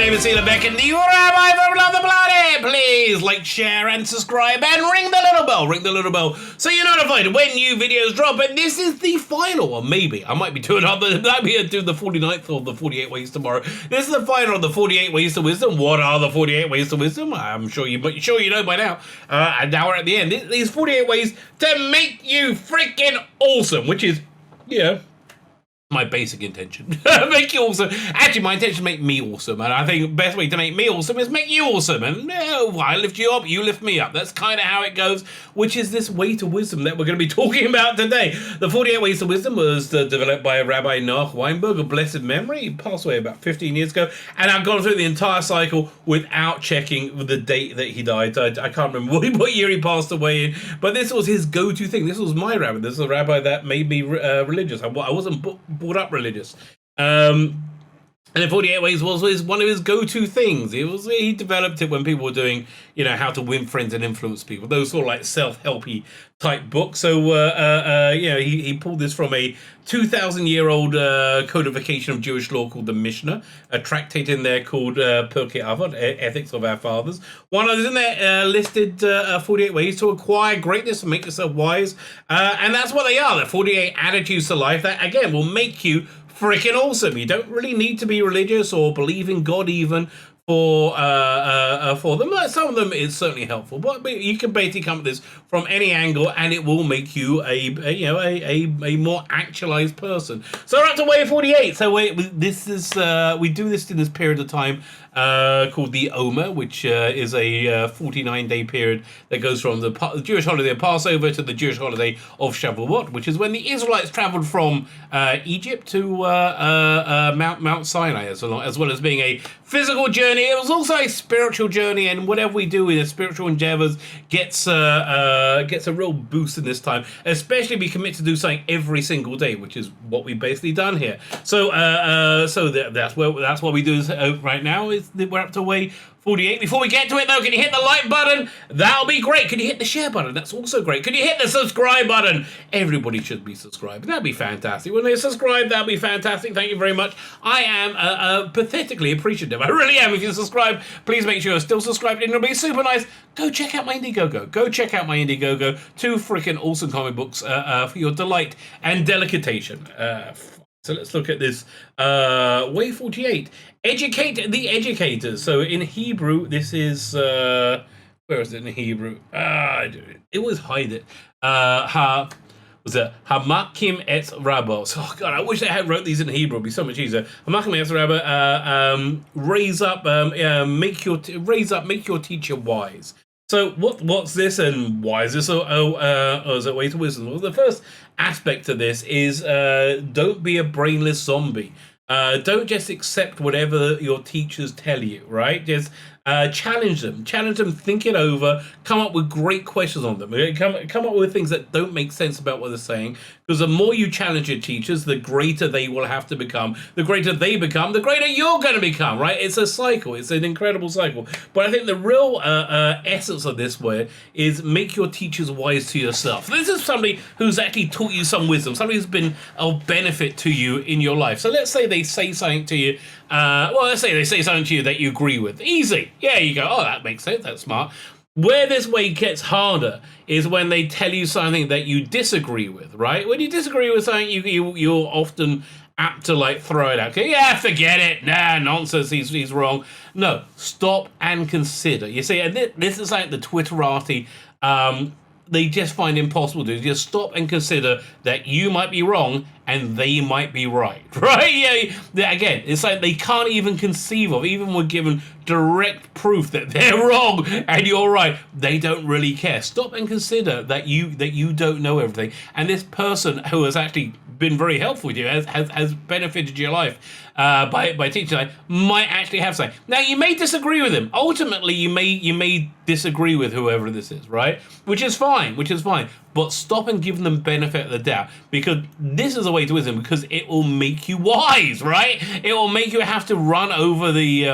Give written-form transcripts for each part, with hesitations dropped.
name is Ela Beck, and you Rabbi from Love the Planet. Please like, share, and subscribe, and ring the little bell. Ring the little bell so you're notified when new videos drop. And this is the final one, maybe. I might be doing other. Maybe I'll do the 49th or the 48 ways tomorrow. This is the final of the 48 ways to wisdom. What are the 48 ways to wisdom? I'm sure you know by now. And now we're at the end. These 48 ways to make you freaking awesome, which is, my basic intention. Make you awesome. Actually, my intention is to make me awesome. And I think the best way to make me awesome is make you awesome. And I lift you up, you lift me up. That's kind of how it goes, which is this way to wisdom that we're going to be talking about today. The 48 Ways to Wisdom was developed by Rabbi Noach Weinberg of blessed memory. He passed away about 15 years ago. And I've gone through the entire cycle without checking the date that he died. I can't remember what year he passed away in. But this was his go-to thing. This was my rabbi. This is a rabbi that made me religious. I wasn't brought up religious, and the 48 Ways was one of his go-to things. He developed it when people were doing, how to win friends and influence people. Those sort of like self-helpy type books. So he pulled this from a 2,000-year-old codification of Jewish law called the Mishnah, a tractate in there called Pirkei Avot, Ethics of Our Fathers. One others in there listed 48 ways to acquire greatness and make yourself wise, and that's what they are. The 48 attitudes to life that again will make you freaking awesome. You don't really need to be religious or believe in God even for them. Some of them is certainly helpful, but you can basically come at this from any angle, and it will make you a more actualized person. So we're up to way 48. So we do this in this period of time called the Omer, which is a 49-day period that goes from the Jewish holiday of Passover to the Jewish holiday of Shavuot, which is when the Israelites traveled from Egypt to Mount Sinai, as well as being a physical journey. It was also a spiritual journey, and whatever we do in the spiritual endeavors gets a real boost in this time, especially if we commit to do something every single day, which is what we've basically done here. So that's what we do right now. We're up to way 48. Before we get to it, though, can you hit the like button? That'll be great. Can you hit the share button? That's also great. Can you hit the subscribe button? Everybody should be subscribed. That'd be fantastic. When they subscribe, that'd be fantastic. Thank you very much. I am pathetically appreciative. I really am. If you subscribe, please make sure you're still subscribed. It'll be super nice. Go check out my Indiegogo. Go check out my Indiegogo. 2 freaking awesome comic books for your delight and delectation. So let's look at this. Way 48. Educate the educators. So in Hebrew, this is... where is it in Hebrew? It was hide it. Hamakim et Rabos. Oh God, I wish I had wrote these in Hebrew. It'd be so much easier. Hamakim et Rabba. Raise up, make your teacher wise. So what's this, and why is this as a way to wisdom? Well, the first aspect to this is don't be a brainless zombie. Don't just accept whatever your teachers tell you, right? Just challenge them, think it over, come up with great questions on them, come up with things that don't make sense about what they're saying, because the more you challenge your teachers, the greater they will have to become. The greater they become, the greater you're going to become, right? It's a cycle. It's an incredible cycle. But I think the real essence of this way is make your teachers wise to yourself. This is somebody who's actually taught you some wisdom, somebody who's been of benefit to you in your life. So let's say they say something to you, let's say they say something to you that you agree with. Easy. Yeah, you go, oh, that makes sense, that's smart. Where this way gets harder is when they tell you something that you disagree with, right? When you disagree with something, you're often apt to like throw it out. Okay, yeah, forget it. Nah, nonsense, he's wrong. No, stop and consider. You see, and this is like the Twitterati, they just find impossible to do. Just stop and consider that you might be wrong and they might be right, right? Yeah. Again, it's like they can't even conceive of, even when given direct proof that they're wrong and you're right, they don't really care. Stop and consider that you don't know everything, and this person who has actually been very helpful to you, has benefited your life by teaching you, might actually have something. Now, you may disagree with him. Ultimately, you may disagree with whoever this is, right? Which is fine. But stop and give them benefit of the doubt, because this is a way way to wisdom because it will make you wise, right? It will make you have to run over the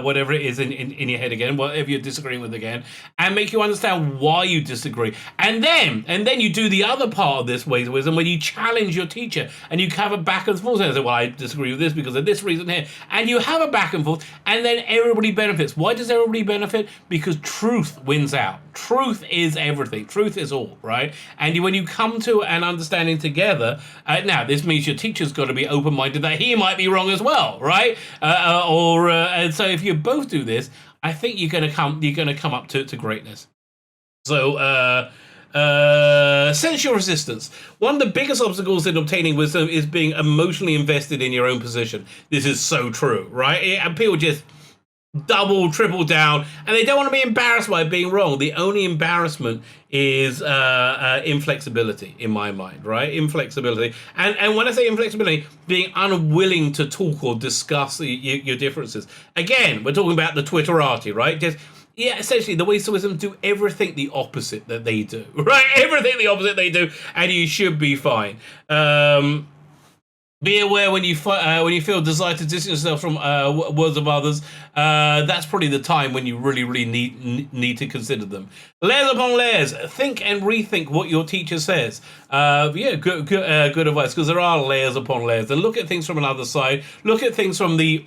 whatever it is in your head again, whatever you're disagreeing with again, and make you understand why you disagree. And then you do the other part of this way to wisdom when you challenge your teacher and you have a back and forth and say, well, I disagree with this because of this reason here. And you have a back and forth, and then everybody benefits. Why does everybody benefit? Because truth wins out. Truth is everything. Truth is all, right? And when you come to an understanding together, now this means your teacher's got to be open-minded that he might be wrong as well, right? And so if you both do this, I think you're going to come up to greatness. So sensual resistance. One of the biggest obstacles in obtaining wisdom is being emotionally invested in your own position. This is so true, right? And people just double, triple down, and they don't want to be embarrassed by being wrong. The only embarrassment is inflexibility, in my mind, right? Inflexibility. And when I say inflexibility, being unwilling to talk or discuss your differences. Again, we're talking about the Twitterati, right? Essentially, the ways to wisdom do everything the opposite that they do, right? Everything the opposite they do, and you should be fine. Be aware when you feel desire to distance yourself from words of others. That's probably the time when you really need to consider them. Layers upon layers. Think and rethink what your teacher says. Good advice, because there are layers upon layers. And look at things from another side. Look at things from the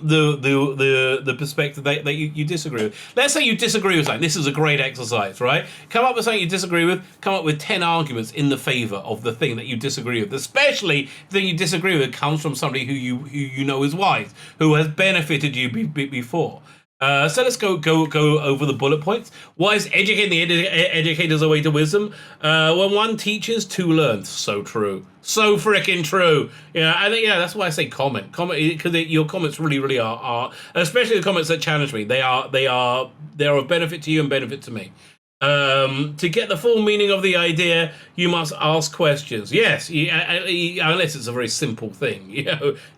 perspective that you disagree with. Let's say you disagree with something. This is a great exercise, right? Come up with something you disagree with. Come up with 10 arguments in the favor of the thing that you disagree with. Especially the thing you disagree with comes from somebody who you know is wise, who has benefited you before. So let's go over the bullet points. Why is educating the educators a way to wisdom? When one teaches, two learn. So true. So freaking true. I think that's why I say comment because your comments really are, especially the comments that challenge me. They're of benefit to you and benefit to me. To get the full meaning of the idea, you must ask questions. Yes, unless it's a very simple thing.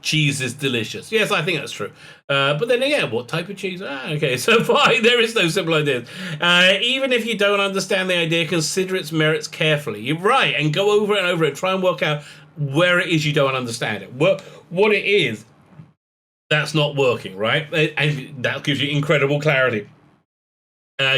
Cheese is delicious. Yes, I think that's true. But then again, what type of cheese? Okay, so fine, there is no simple ideas. Even if you don't understand the idea, consider its merits carefully. You're right, and go over it and over it. Try and work out where it is you don't understand it. What it is that's not working, right? And that gives you incredible clarity.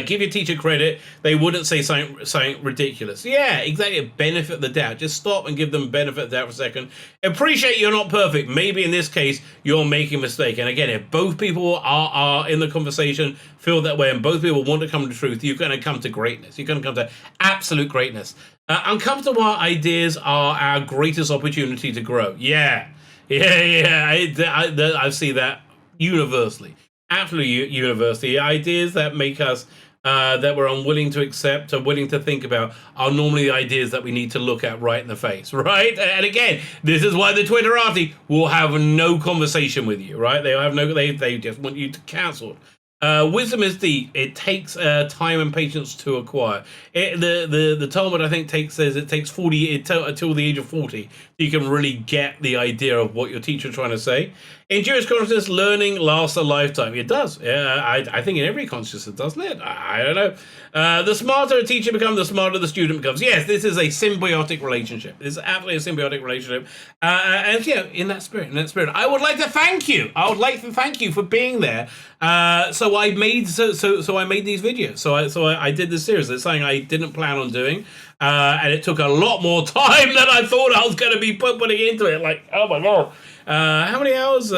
Give your teacher credit. They wouldn't say something ridiculous. Yeah, exactly. Benefit of the doubt. Just stop and give them benefit of the doubt for a second. Appreciate you're not perfect. Maybe in this case, you're making a mistake. And again, if both people are in the conversation, feel that way, and both people want to come to truth, you're going to come to greatness. You're going to come to absolute greatness. Uncomfortable ideas are our greatest opportunity to grow. Yeah. I see that universally. Absolutely universally. Ideas that make us that we're unwilling to accept or willing to think about are normally the ideas that we need to look at right in the face, right? And again, this is why the Twitterati will have no conversation with you, right? They just want you to cancel. Wisdom is deep. It takes time and patience to acquire. The Talmud, I think, says it takes 40 until the age of 40 you can really get the idea of what your teacher's trying to say. In Jewish consciousness, learning lasts a lifetime. It does. I think in every consciousness, doesn't it? I don't know. The smarter a teacher becomes, the smarter the student becomes. Yes, this is a symbiotic relationship. It's absolutely a symbiotic relationship. And in that spirit, I would like to thank you. I would like to thank you for being there. So I made these videos. So I did this series. It's something I didn't plan on doing. And it took a lot more time than I thought I was going to be putting into it. Like, oh my God. How many hours?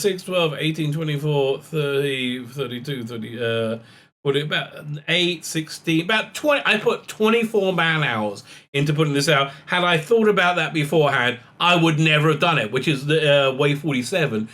6, 12, 18, 24, 30, 32, 30, about 8, 16, about 20. I put 24 man hours into putting this out. Had I thought about that beforehand, I would never have done it, which is the way 47.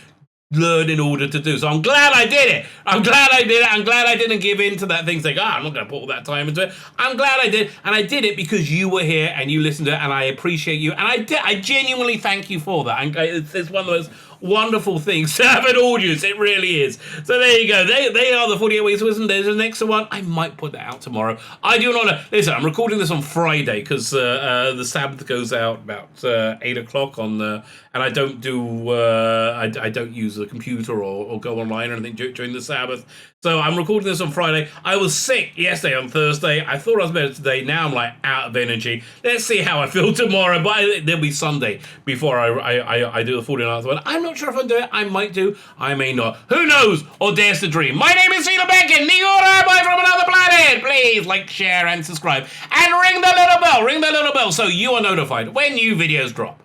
Learn in order to do. So I'm glad I did it. I'm glad I didn't give in to that thing saying, I'm not going to put all that time into it. I'm glad I did. And I did it because you were here and you listened to it, and I appreciate you. And I genuinely thank you for that. And it's one of those wonderful thing to have an audience. It really is. So there you go. They are the 48 Weeks of Wisdom. There's an extra one. I might put that out tomorrow. I do not know. Listen, I'm recording this on Friday because the Sabbath goes out about 8 o'clock on the, and I don't do I don't use a computer or go online or anything during the Sabbath. So I'm recording this on Friday. I was sick yesterday on Thursday. I thought I was better today. Now I'm like out of energy. Let's see how I feel tomorrow. But there'll be Sunday before I do the 49th one. I'm not sure if I'll do it. I might do. I may not. Who knows or dares to dream? My name is Sheila Beckett, the Rabbi from another planet. Please like, share, and subscribe. And ring the little bell. Ring the little bell so you are notified when new videos drop.